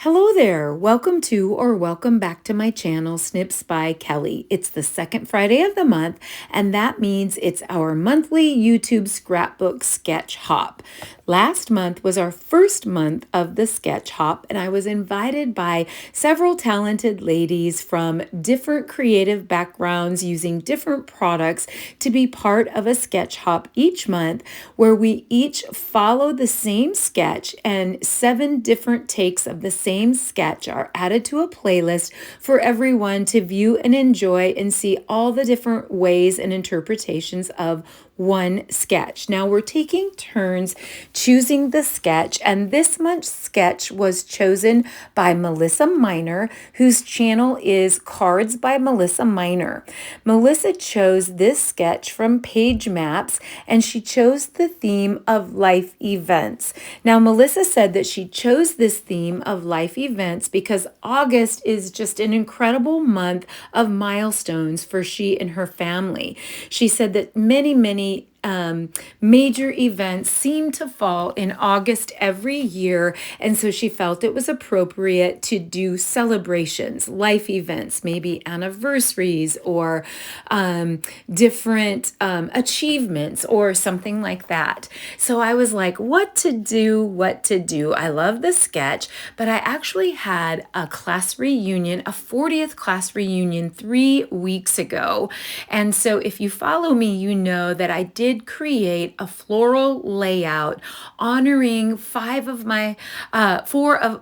Hello there. Welcome to or welcome back to my channel, Snips by Kelly. It's the second Friday of the month, and that means it's our monthly YouTube scrapbook sketch hop. Last month was our first month of the sketch hop, and I was invited by several talented ladies from different creative backgrounds using different products to be part of a sketch hop each month where we each follow the same sketch and 7 different takes of the same sketch are added to a playlist for everyone to view and enjoy and see all the different ways and interpretations of one sketch. Now we're taking turns choosing the sketch, and this month's sketch was chosen by Melissa Miner, whose channel is Cards by Melissa Miner. Melissa chose this sketch from Page Maps, and she chose the theme of life events. Now Melissa said that she chose this theme of life events because August is just an incredible month of milestones for she and her family. She said that many major events seem to fall in August every year, and so she felt it was appropriate to do celebrations, life events, maybe anniversaries or different achievements or something like that. So I was like, what to do. I love the sketch, but I actually had a class reunion, a 40th class reunion 3 weeks ago. And so if you follow me, you know that I did create a floral layout honoring 4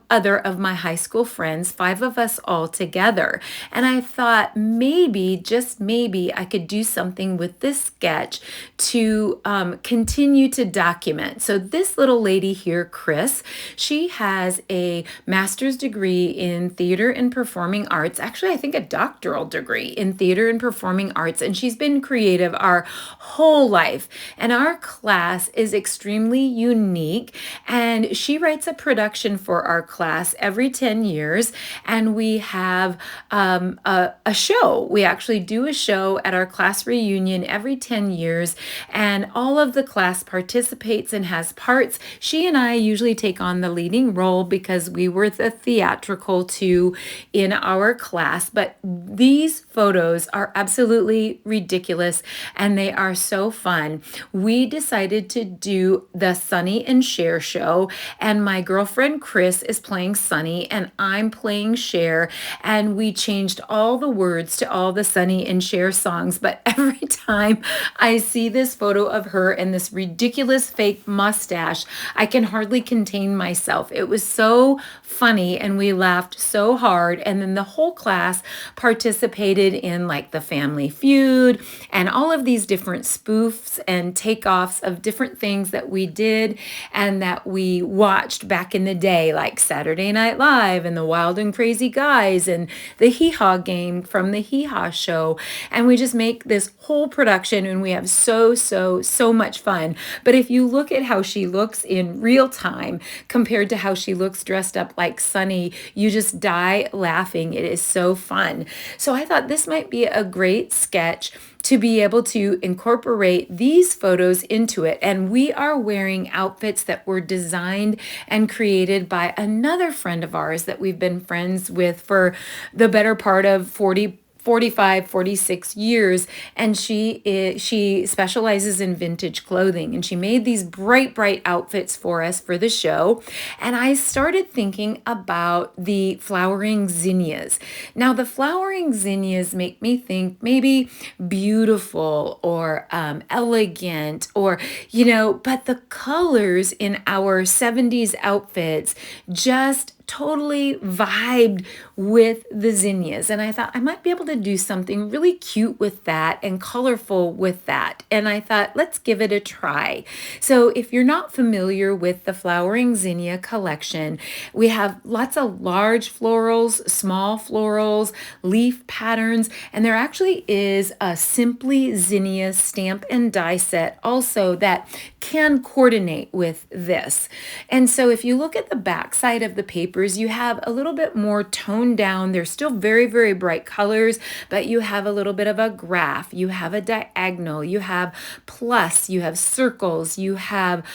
other of my high school friends, 5 of us all together. And I thought maybe, just maybe, I could do something with this sketch to continue to document. So this little lady here, Chris, she has a master's degree in theater and performing arts. Actually, I think a doctoral degree in theater and performing arts, and she's been creative our whole life. And our class is extremely unique, and she writes a production for our class every 10 years, and we have a show. We actually do a show at our class reunion every 10 years, and all of the class participates and has parts. She and I usually take on the leading role because we were the theatrical two in our class, but these photos are absolutely ridiculous, and they are so fun. We decided to do the Sonny and Cher show, and my girlfriend Chris is playing Sonny and I'm playing Cher, and we changed all the words to all the Sonny and Cher songs. But every time I see this photo of her and this ridiculous fake mustache, I can hardly contain myself. It was so funny and we laughed so hard, and then the whole class participated in like the Family Feud and all of these different spoofs and takeoffs of different things that we did and that we watched back in the day, like Saturday Night Live and the Wild and Crazy Guys and the Hee Haw game from the Hee Haw show. And we just make this whole production and we have so much fun. But if you look at how she looks in real time compared to how she looks dressed up like Sunny, you just die laughing. It is so fun. So I thought this might be a great sketch to be able to incorporate these photos into it. And we are wearing outfits that were designed and created by another friend of ours that we've been friends with for the better part of 45, 46 years, and she specializes in vintage clothing, and she made these bright outfits for us for the show. And I started thinking about the flowering zinnias. Now the flowering zinnias make me think maybe beautiful or elegant, or but the colors in our 70s outfits just totally vibed with the zinnias, and I thought I might be able to do something really cute with that and colorful with that, and I thought let's give it a try. So if you're not familiar with the flowering zinnia collection, we have lots of large florals, small florals, leaf patterns, and there actually is a Simply Zinnia stamp and die set also that can coordinate with this. And so if you look at the back side of the papers, you have a little bit more toned down. They're still very, very bright colors, but you have a little bit of a graph. You have a diagonal. You have plus. You have circles. You have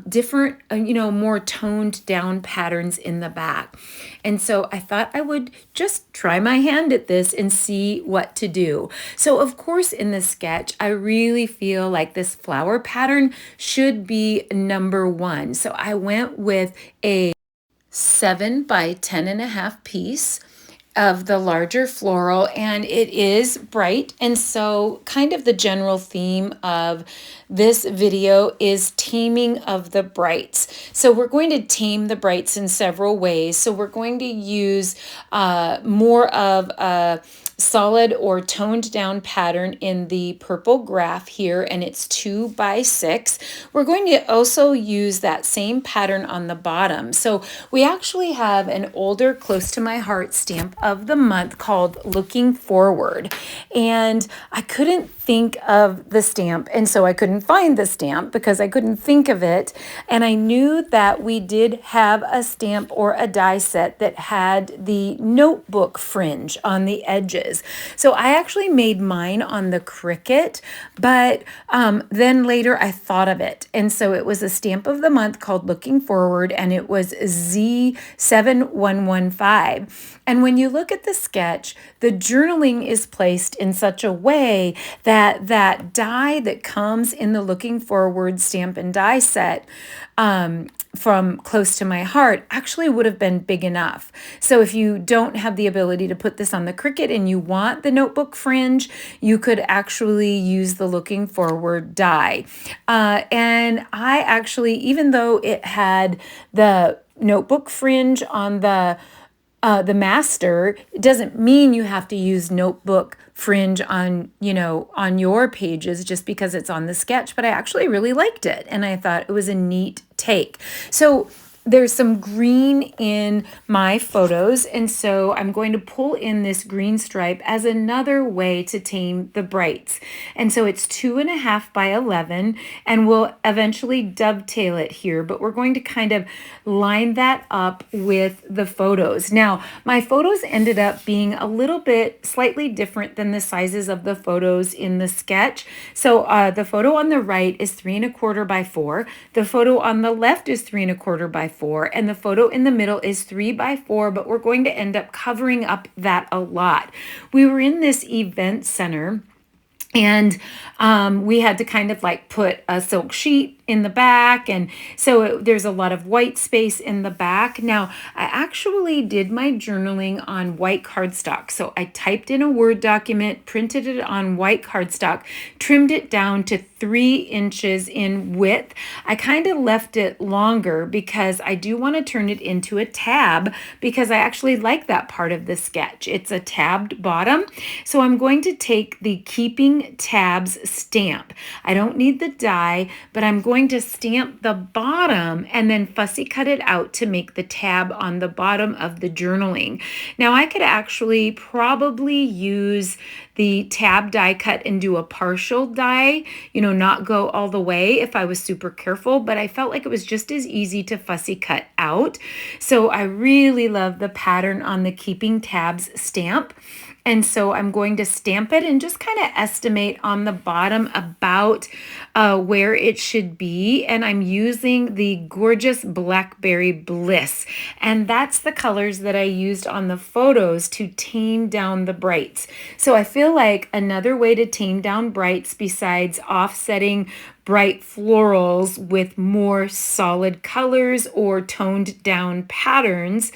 different, more toned down patterns in the back. And so I thought I would just try my hand at this and see what to do. So of course in this sketch, I really feel like this flower pattern should be number 1. So I went with a 7 by 10.5 piece of the larger floral, and it is bright. And so kind of the general theme of this video is taming of the brights. So we're going to tame the brights in several ways. So we're going to use more of a solid or toned down pattern in the purple graph here, and it's 2 by 6. We're going to also use that same pattern on the bottom. So we actually have an older close to my heart stamp of the month called Looking Forward, and I couldn't think of the stamp, and so I couldn't find the stamp because I couldn't think of it. And I knew that we did have a stamp or a die set that had the notebook fringe on the edges. So I actually made mine on the Cricut, but then later I thought of it. And so it was a stamp of the month called Looking Forward, and it was Z7115. And when you look at the sketch, the journaling is placed in such a way that that die that comes in the Looking Forward stamp and die set from Close to My Heart actually would have been big enough. So if you don't have the ability to put this on the Cricut and you want the notebook fringe, you could actually use the Looking Forward die. And I actually, even though it had the notebook fringe on the master, it doesn't mean you have to use notebook fringe on, on your pages just because it's on the sketch, but I actually really liked it and I thought it was a neat take. So there's some green in my photos, and so I'm going to pull in this green stripe as another way to tame the brights. And so it's 2.5 by 11, and we'll eventually dovetail it here, but we're going to kind of line that up with the photos. Now, my photos ended up being a little bit slightly different than the sizes of the photos in the sketch. So the photo on the right is 3.25 by 4. The photo on the left is 3.25 by 4, and the photo in the middle is 3 by 4, but we're going to end up covering up that a lot. We were in this event center, and we had to kind of like put a silk sheet in the back, and so there's a lot of white space in the back. Now, I actually did my journaling on white cardstock. So I typed in a Word document, printed it on white cardstock, trimmed it down to 3 inches in width. I kind of left it longer because I do want to turn it into a tab because I actually like that part of the sketch. It's a tabbed bottom. So I'm going to take the Keeping Tabs stamp. I don't need the die, but I'm going to stamp the bottom and then fussy cut it out to make the tab on the bottom of the journaling. Now I could actually probably use the tab die cut and do a partial die, not go all the way if I was super careful, but I felt like it was just as easy to fussy cut out. So I really love the pattern on the Keeping Tabs stamp. And so I'm going to stamp it and just kind of estimate on the bottom about where it should be. And I'm using the gorgeous Blackberry Bliss. And that's the colors that I used on the photos to tame down the brights. So I feel like another way to tame down brights besides offsetting bright florals with more solid colors or toned down patterns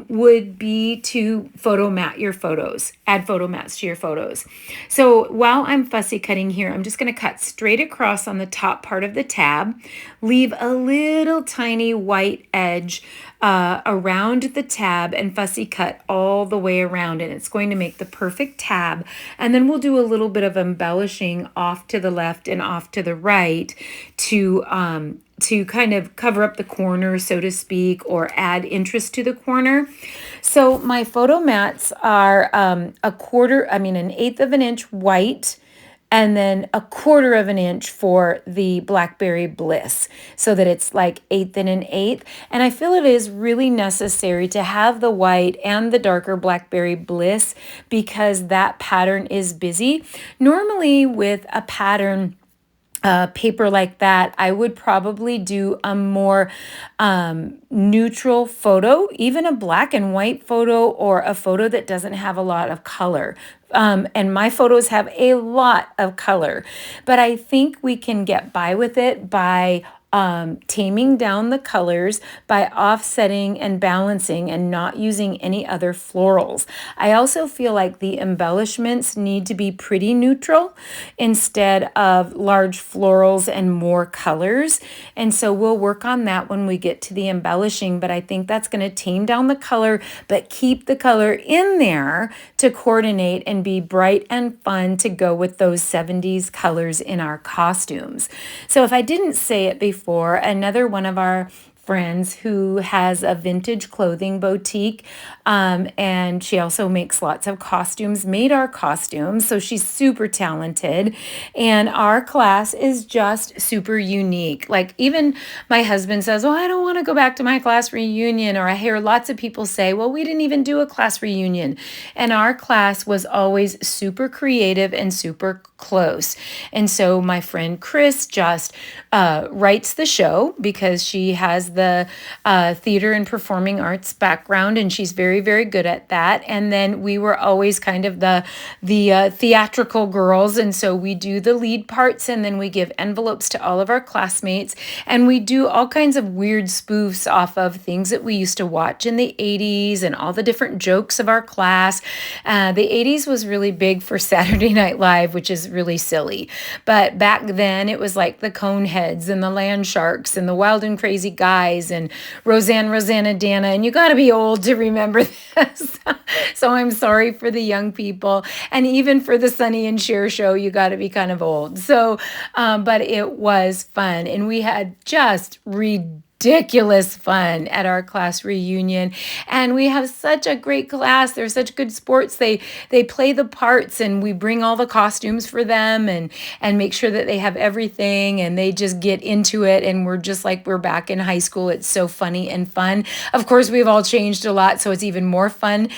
would be to photo mat your photos, add photo mats to your photos. So while I'm fussy cutting here, I'm just going to cut straight across on the top part of the tab, leave a little tiny white edge around the tab and fussy cut all the way around, and it's going to make the perfect tab. And then we'll do a little bit of embellishing off to the left and off to the right to kind of cover up the corner, so to speak, or add interest to the corner. So my photo mats are an 1/8 of an inch white, and then 1/4 of an inch for the Blackberry Bliss, so that it's like 1/8 and an 1/8. And I feel it is really necessary to have the white and the darker Blackberry Bliss because that pattern is busy. Normally with a pattern paper like that, I would probably do a more neutral photo, even a black and white photo or a photo that doesn't have a lot of color. And my photos have a lot of color, but I think we can get by with it by taming down the colors, by offsetting and balancing and not using any other florals. I also feel like the embellishments need to be pretty neutral instead of large florals and more colors. And so we'll work on that when we get to the embellishing, but I think that's going to tame down the color, but keep the color in there to coordinate and be bright and fun to go with those 70s colors in our costumes. So if I didn't say it before, another one of our friends who has a vintage clothing boutique, and she also makes lots of costumes, made our costumes. So she's super talented. And our class is just super unique. Like even my husband says, "Oh, I don't want to go back to my class reunion." Or I hear lots of people say, "Well, we didn't even do a class reunion." And our class was always super creative and super close. And so my friend Chris just writes the show because she has the theater and performing arts background, and she's very, very good at that. And then we were always kind of the theatrical girls, and so we do the lead parts, and then we give envelopes to all of our classmates, and we do all kinds of weird spoofs off of things that we used to watch in the 80s and all the different jokes of our class. The 80s was really big for Saturday Night Live, which is really silly. But back then it was like the Coneheads and the Land Sharks and the Wild and Crazy Guys and Rosanna Dana. And you got to be old to remember this. So I'm sorry for the young people. And even for the Sonny and Cher show, you got to be kind of old. So, but it was fun. And we had just ridiculous fun at our class reunion, and we have such a great class. They're such good sports. They play the parts, and we bring all the costumes for them and make sure that they have everything, and they just get into it, and we're just like we're back in high school. It's so funny and fun. Of course, we've all changed a lot, so it's even more fun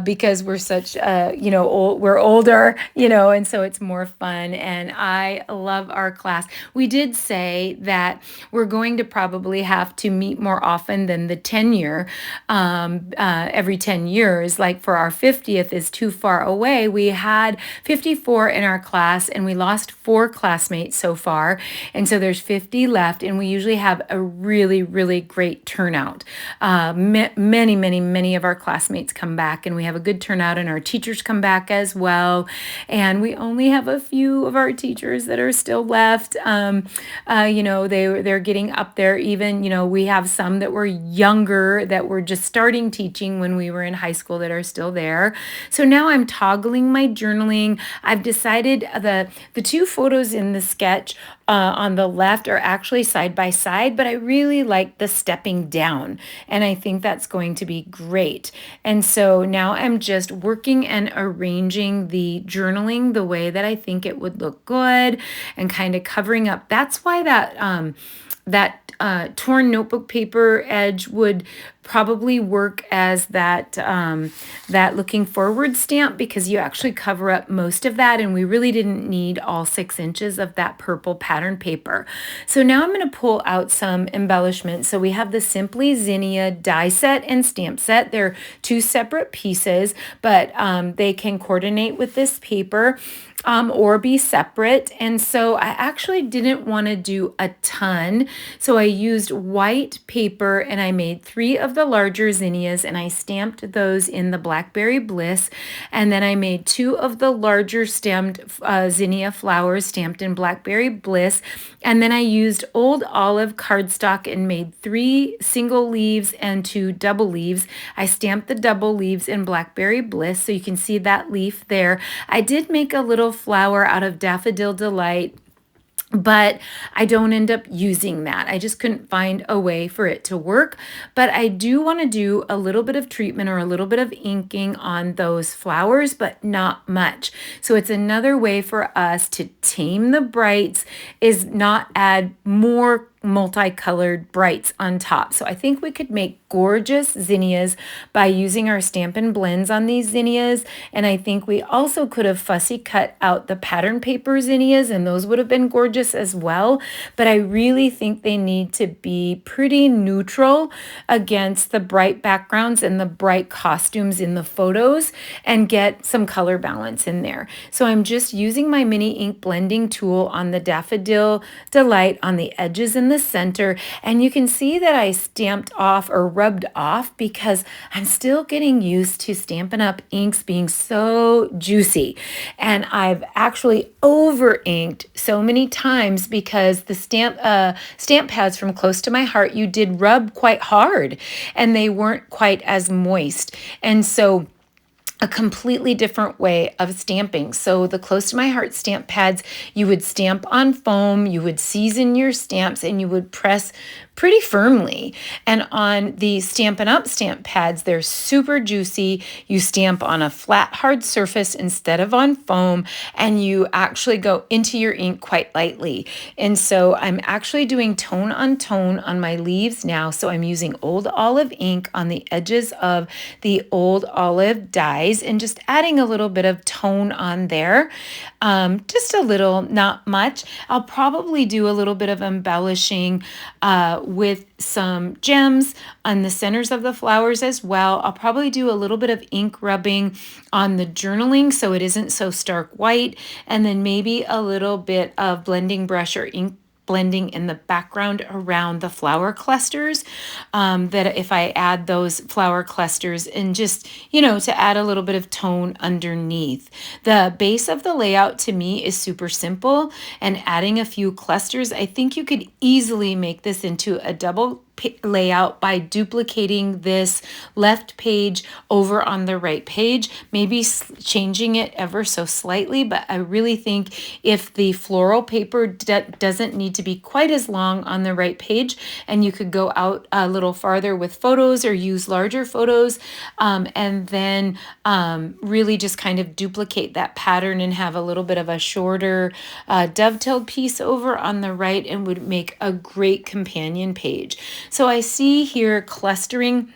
because we're such we're older, and so it's more fun. And I love our class. We did say that we're going to probably have to meet more often than the 10-year, every 10 years. Like for our 50th is too far away. We had 54 in our class, and we lost 4 classmates so far. And so there's 50 left, and we usually have a really, really great turnout. Many of our classmates come back, and we have a good turnout, and our teachers come back as well. And we only have a few of our teachers that are still left. They're getting up there. Even, we have some that were younger that were just starting teaching when we were in high school that are still there. So now I'm toggling my journaling. I've decided the 2 photos in the sketch on the left are actually side by side, but I really like the stepping down, and I think that's going to be great. And so now I'm just working and arranging the journaling the way that I think it would look good and kind of covering up. That's why that torn notebook paper edge would probably work as that looking forward stamp, because you actually cover up most of that, and we really didn't need all 6 inches of that purple pattern paper. So now I'm going to pull out some embellishments. So we have the Simply Zinnia die set and stamp set. They're 2 separate pieces, but they can coordinate with this paper or be separate. And so I actually didn't want to do a ton. So I used white paper, and I made 3 of the larger zinnias, and I stamped those in the Blackberry Bliss. And then I made 2 of the larger stemmed zinnia flowers stamped in Blackberry Bliss. And then I used old olive cardstock and made 3 single leaves and 2 double leaves. I stamped the double leaves in Blackberry Bliss, so you can see that leaf there. I did make a little flower out of Daffodil Delight but I don't end up using that. I just couldn't find a way for it to work. But I do want to do a little bit of treatment or a little bit of inking on those flowers, but not much. So it's another way for us to tame the brights, is not add more multicolored brights on top. So I think we could make gorgeous zinnias by using our Stampin' Blends on these zinnias. And I think we also could have fussy cut out the pattern paper zinnias, and those would have been gorgeous as well. But I really think they need to be pretty neutral against the bright backgrounds and the bright costumes in the photos, and get some color balance in there. So I'm just using my mini ink blending tool on the Daffodil Delight on the edges and the center, and you can see that I stamped off or rubbed off because I'm still getting used to Stampin' Up! Inks being so juicy, and I've actually over inked so many times because the stamp pads from Close to My Heart, you did rub quite hard and they weren't quite as moist, and so a completely different way of stamping. So the Close to My Heart stamp pads, you would stamp on foam, you would season your stamps, and you would press pretty firmly. And on the Stampin' Up! Stamp pads, they're super juicy. You stamp on a flat, hard surface instead of on foam, and you actually go into your ink quite lightly. And so I'm actually doing tone on my leaves now. So I'm using Old Olive ink on the edges of the Old Olive dies and just adding a little bit of tone on there. Just a little, not much. I'll probably do a little bit of embellishing with some gems on the centers of the flowers as well. I'll probably do a little bit of ink rubbing on the journaling so it isn't so stark white, and then maybe a little bit of blending brush or ink blending in the background around the flower clusters, that if I add those flower clusters and just, to add a little bit of tone underneath. The base of the layout to me is super simple, and adding a few clusters, I think you could easily make this into a double layout by duplicating this left page over on the right page, maybe changing it ever so slightly. But I really think if the floral paper doesn't need to be quite as long on the right page, and you could go out a little farther with photos or use larger photos, and then really just kind of duplicate that pattern and have a little bit of a shorter dovetailed piece over on the right, and would make a great companion page. So I see here clustering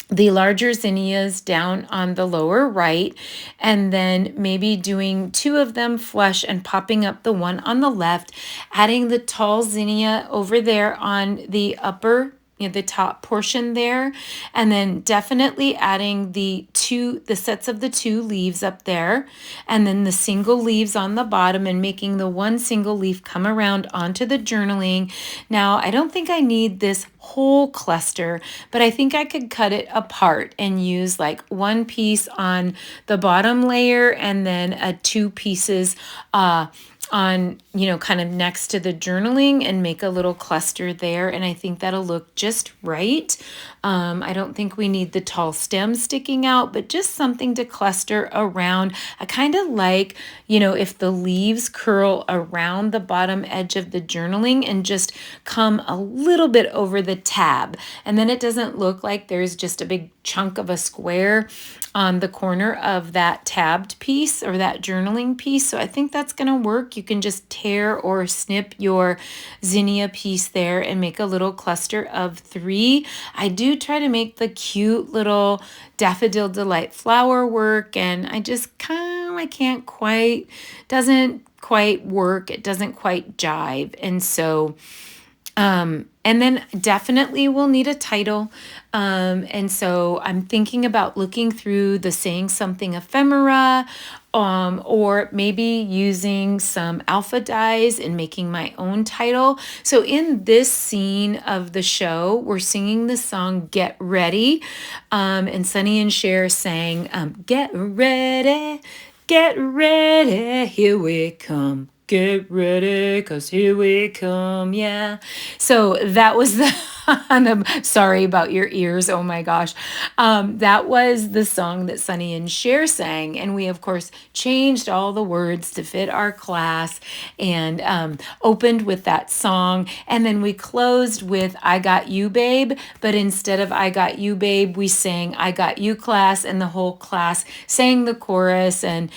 the larger zinnias down on the lower right, and then maybe doing two of them flush and popping up the one on the left, adding the tall zinnia over there on the upper, the top portion there, and then definitely adding the sets of the two leaves up there, and then the single leaves on the bottom, and making the one single leaf come around onto the journaling. Now, I don't think I need this whole cluster, but I think I could cut it apart and use like one piece on the bottom layer, and then two pieces on, kind of next to the journaling, and make a little cluster there. And I think that'll look just right. I don't think we need the tall stem sticking out, but just something to cluster around. I kind of like, if the leaves curl around the bottom edge of the journaling and just come a little bit over the tab. And then it doesn't look like there's just a big chunk of a square on the corner of that tabbed piece or that journaling piece. So I think that's going to work. You can just tear or snip your zinnia piece there and make a little cluster of 3. I do try to make the cute little Daffodil Delight flower work, and I can't quite, doesn't quite work. It doesn't quite jive. And so and then definitely we'll need a title. And so I'm thinking about looking through the Saying Something ephemera, or maybe using some alpha dyes and making my own title. So in this scene of the show, we're singing the song Get Ready. And Sonny and Cher sang, Get ready, here we come. Get ready, 'cause here we come, yeah. So that was the And I'm sorry about your ears. Oh my gosh. That was the song that Sonny and Cher sang. And we, of course, changed all the words to fit our class and opened with that song. And then we closed with I Got You, Babe. But instead of I Got You, Babe, we sang I Got You, Class. And the whole class sang the chorus and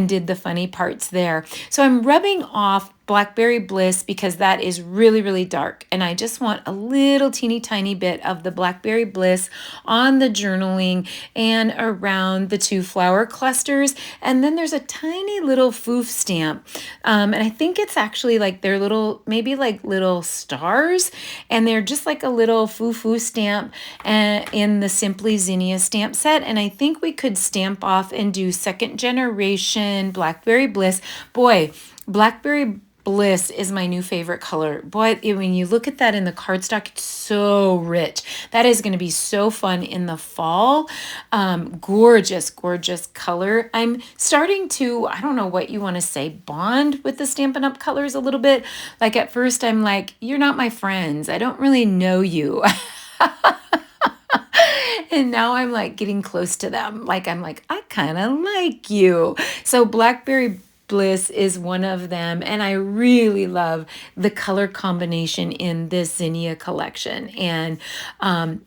did the funny parts there. So I'm rubbing off Blackberry Bliss because that is really, really dark. And I just want a little teeny tiny bit of the Blackberry Bliss on the journaling and around the two flower clusters. And then there's a tiny little foof stamp. And I think it's actually like they're little, maybe like little stars. And they're just like a little foo-foo stamp in the Simply Zinnia stamp set. And I think we could stamp off and do second generation Blackberry Bliss. Boy, Blackberry Bliss is my new favorite color. Boy, when you look at that in the cardstock, it's so rich. That is going to be so fun in the fall. Gorgeous, gorgeous color. I'm starting to, I don't know what you want to say, bond with the Stampin' Up! Colors a little bit. Like at first I'm like, you're not my friends. I don't really know you. And now I'm like getting close to them. Like I'm like, I kind of like you. So Blackberry Bliss is one of them, and I really love the color combination in this Zinnia collection. And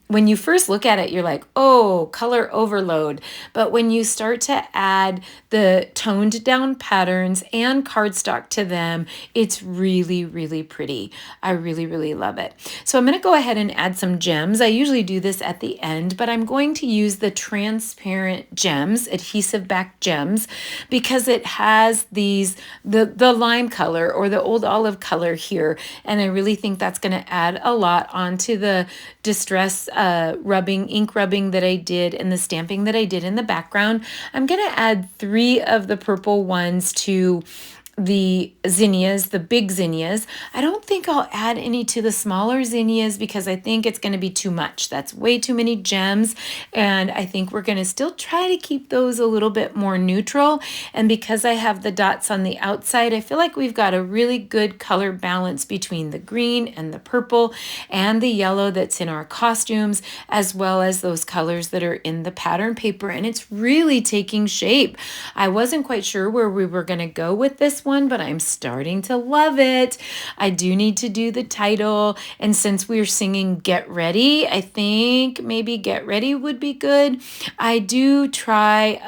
when you first look at it, you're like, oh, color overload. But when you start to add the toned down patterns and cardstock to them, it's really, really pretty. I really, really love it. So I'm going to go ahead and add some gems. I usually do this at the end, but I'm going to use the transparent gems, adhesive back gems, because it has the lime color or the old olive color here. And I really think that's going to add a lot onto the distress ink rubbing that I did and the stamping that I did in the background. I'm going to add 3 of the purple ones to the zinnias, the big zinnias. I don't think I'll add any to the smaller zinnias because I think it's going to be too much. That's way too many gems. And I think we're going to still try to keep those a little bit more neutral. And because I have the dots on the outside, I feel like we've got a really good color balance between the green and the purple and the yellow that's in our costumes, as well as those colors that are in the pattern paper. And it's really taking shape. I wasn't quite sure where we were going to go with this one, but I'm starting to love it. I do need to do the title, and since we're singing Get Ready, I think maybe Get Ready would be good. I do try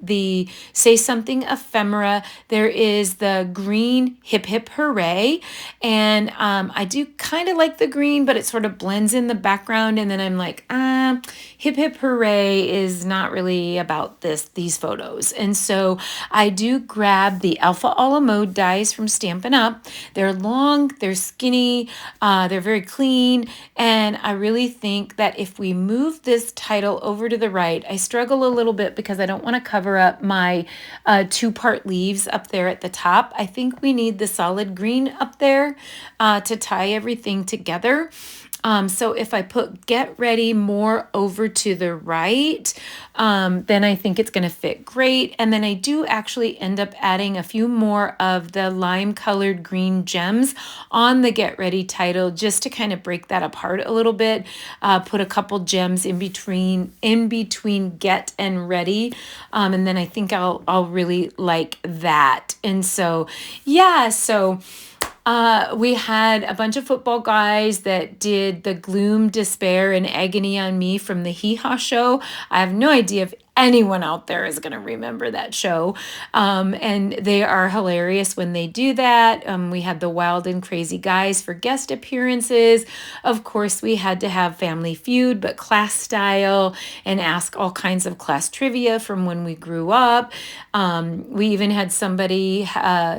the Say Something Ephemera. There is the green Hip Hip Hooray, and I do kind of like the green, but it sort of blends in the background, and then I'm like, Hip Hip Hooray is not really about these photos. And so I do grab the Alpha a la Mode dies from Stampin' Up. They're long, they're skinny, they're very clean, and I really think that if we move this title over to the right, I struggle a little bit because I don't want to cover up my 2-part leaves up there at the top. I think we need the solid green up there to tie everything together. So if I put Get Ready more over to the right, then I think it's going to fit great. And then I do actually end up adding a few more of the lime colored green gems on the Get Ready title just to kind of break that apart a little bit. Put a couple gems in between Get and Ready. And then I think I'll really like that. And so, yeah, so we had a bunch of football guys that did the Gloom, Despair, and Agony on Me from the Hee Haw show. I have no idea if anyone out there is going to remember that show. And they are hilarious when they do that. We had the Wild and Crazy Guys for guest appearances. Of course, we had to have Family Feud, but class style, and ask all kinds of class trivia from when we grew up. We even had somebody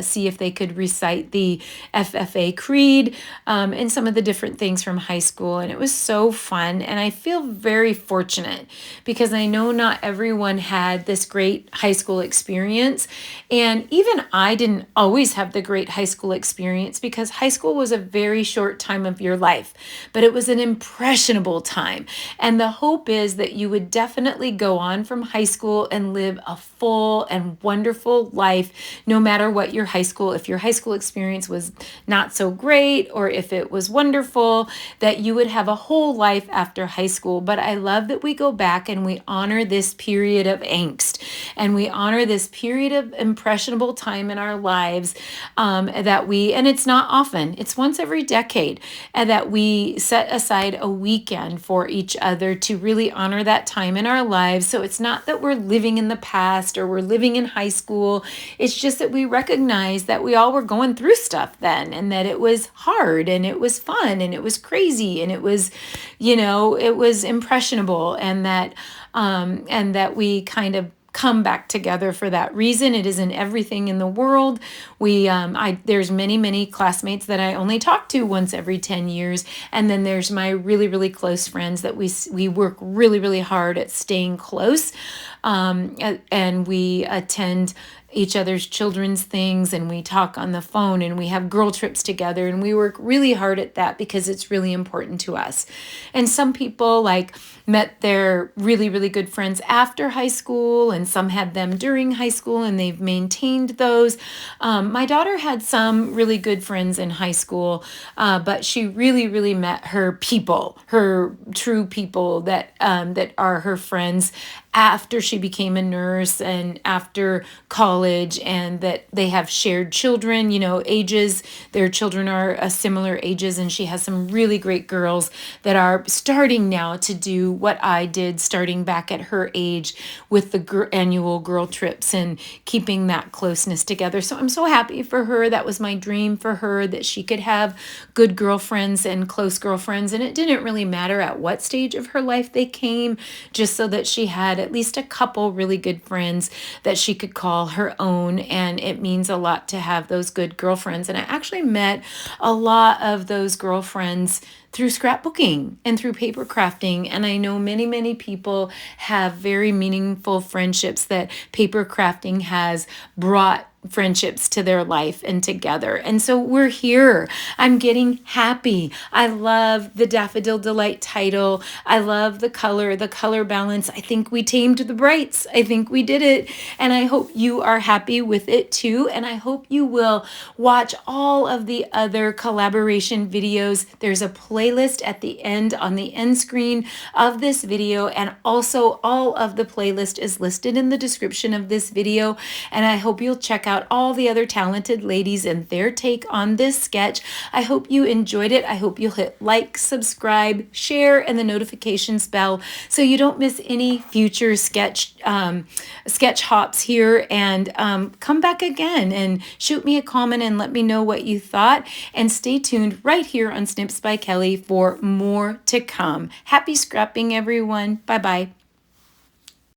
see if they could recite the FFA Creed and some of the different things from high school. And it was so fun. And I feel very fortunate because I know not everyone everyone had this great high school experience. And even I didn't always have the great high school experience because high school was a very short time of your life, but it was an impressionable time. And the hope is that you would definitely go on from high school and live a full and wonderful life, no matter what your high school, if your high school experience was not so great or if it was wonderful, that you would have a whole life after high school. But I love that we go back and we honor this period of angst and we honor this period of impressionable time in our lives, and it's not often, it's once every decade, and that we set aside a weekend for each other to really honor that time in our lives. So it's not that we're living in the past or we're living in high school. It's just that we recognize that we all were going through stuff then, and that it was hard and it was fun and it was crazy and it was, it was impressionable, and that we kind of come back together for that reason. It isn't everything in the world. There's many classmates that I only talk to once every 10 years. And then there's my really close friends that we work really hard at staying close. And we attend each other's children's things, and we talk on the phone, and we have girl trips together, and we work really hard at that because it's really important to us. And some people met their really good friends after high school, and some had them during high school, and they've maintained those. My daughter had some really good friends in high school, but she really met her people, her true people that are her friends after she became a nurse and after college, and that they have shared children, ages. Their children are similar ages, and she has some really great girls that are starting now to do what I did starting back at her age with the annual girl trips and keeping that closeness together. So I'm so happy for her. That was my dream for her, that she could have good girlfriends and close girlfriends, and it didn't really matter at what stage of her life they came, just so that she had at least a couple really good friends that she could call her own. And it means a lot to have those good girlfriends. And I actually met a lot of those girlfriends through scrapbooking and through paper crafting. And I know many people have very meaningful friendships that paper crafting has brought friendships to their life and together. And so we're here. I'm getting happy. I love the Daffodil Delight title. I love the color balance. I think we tamed the brights. I think we did it. And I hope you are happy with it too. And I hope you will watch all of the other collaboration videos. There's a playlist at the end on the end screen of this video. And also all of the playlist is listed in the description of this video. And I hope you'll check out all the other talented ladies and their take on this sketch. I hope you enjoyed it. I hope you'll hit like, subscribe, share, and the notifications bell so you don't miss any future sketch hops here. And come back again and shoot me a comment and let me know what you thought. And stay tuned right here on Snips by Kelly for more to come. Happy scrapping, everyone. Bye-bye.